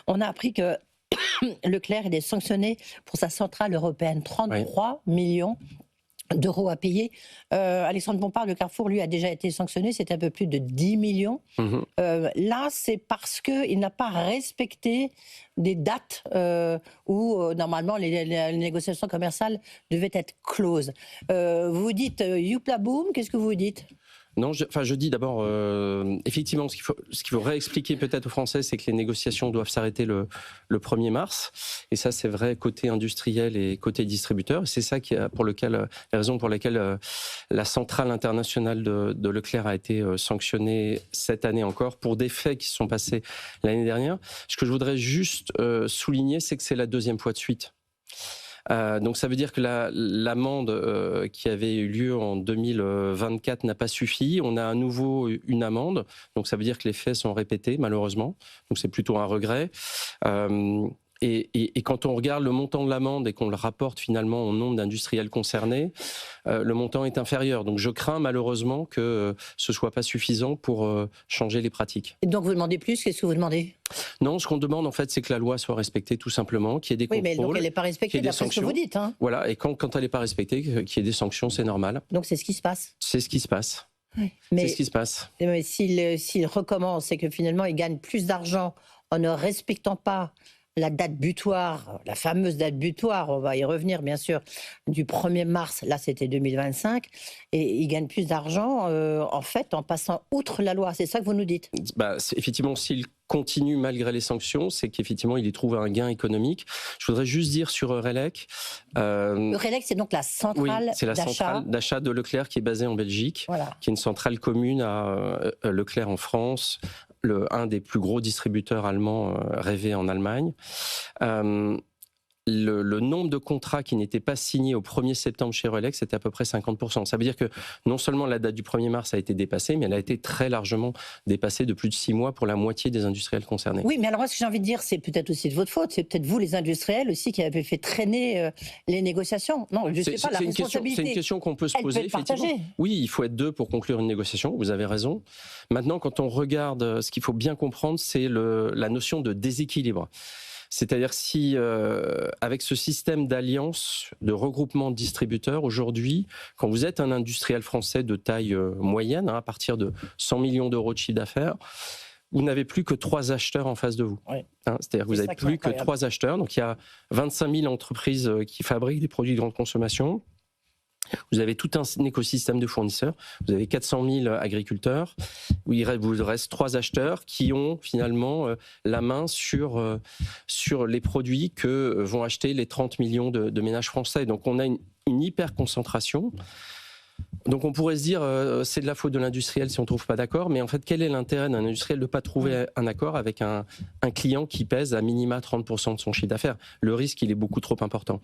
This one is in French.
On a appris que Leclerc il est sanctionné pour sa centrale européenne. Oui. 33 millions d'euros à payer. Alexandre Bompard, le Carrefour, lui, a déjà été sanctionné. C'était un peu plus de 10 millions. Mhm. Là, c'est parce qu'il n'a pas respecté des dates où, normalement, les négociations commerciales devaient être closes. Vous vous dites youpla boum, qu'est-ce que vous dites? Non, je dis d'abord, effectivement, ce qu'il faut réexpliquer peut-être aux Français, c'est que les négociations doivent s'arrêter le 1er mars. Et ça, c'est vrai côté industriel et côté distributeur. C'est ça la raison pour laquelle la centrale internationale de Leclerc a été sanctionnée cette année encore pour des faits qui se sont passés l'année dernière. Ce que je voudrais juste souligner, c'est que c'est la deuxième fois de suite. Donc ça veut dire que l'amende qui avait eu lieu en 2024 n'a pas suffi. On a à nouveau une amende, donc ça veut dire que les faits sont répétés malheureusement. Donc c'est plutôt un regret. Et quand on regarde le montant de l'amende et qu'on le rapporte finalement au nombre d'industriels concernés, le montant est inférieur. Donc je crains malheureusement que ce soit pas suffisant pour changer les pratiques. Et donc vous demandez plus, qu'est-ce que vous demandez? Non, ce qu'on demande en fait, c'est que la loi soit respectée tout simplement, qu'il y ait des contrôles. Oui, mais donc elle n'est pas respectée qu'il y ait des d'après ce que sanctions. vous dites. Hein. Voilà, et quand elle n'est pas respectée, qu'il y ait des sanctions, c'est normal. Donc c'est ce qui se passe. C'est ce qui se passe. Oui. C'est ce qui se passe. Mais s'il recommence et que finalement il gagne plus d'argent en ne respectant pas la date butoir, la fameuse date butoir, on va y revenir bien sûr, du 1er mars, là c'était 2025, et il gagne plus d'argent en fait en passant outre la loi, c'est ça que vous nous dites? Effectivement, s'il continue malgré les sanctions, c'est qu'effectivement il y trouve un gain économique. Je voudrais juste dire sur Eurelec... Eurelec, c'est donc la centrale c'est la centrale d'achat de Leclerc qui est basée en Belgique, voilà. Qui est une centrale commune à Leclerc en France, un des plus gros distributeurs allemands rêvés en Allemagne. Le nombre de contrats qui n'étaient pas signés au 1er septembre chez Eurelec, c'était à peu près 50%. Ça veut dire que non seulement la date du 1er mars a été dépassée, mais elle a été très largement dépassée de plus de 6 mois pour la moitié des industriels concernés. Oui, mais alors moi, ce que j'ai envie de dire, c'est peut-être aussi de votre faute, c'est peut-être vous, les industriels aussi, qui avez fait traîner les négociations. Non, je ne sais pas, la responsabilité. C'est une question qu'on peut se poser, effectivement. Oui, il faut être deux pour conclure une négociation, vous avez raison. Maintenant, quand on regarde, ce qu'il faut bien comprendre, c'est la notion de déséquilibre. C'est-à-dire si, avec ce système d'alliance, de regroupement de distributeurs, aujourd'hui, quand vous êtes un industriel français de taille moyenne, à partir de 100 millions d'euros de chiffre d'affaires, vous n'avez plus que 3 acheteurs en face de vous. Oui. C'est-à-dire que vous n'avez plus que 3 acheteurs. Donc il y a 25 000 entreprises qui fabriquent des produits de grande consommation. Vous avez tout un écosystème de fournisseurs. Vous avez 400 000 agriculteurs. Il vous reste 3 acheteurs qui ont finalement la main sur les produits que vont acheter les 30 millions de ménages français. Donc on a une hyper concentration. Donc on pourrait se dire c'est de la faute de l'industriel si on ne trouve pas d'accord, mais en fait quel est l'intérêt d'un industriel de ne pas trouver un accord avec un client qui pèse à minima 30% de son chiffre d'affaires? Le risque il est beaucoup trop important.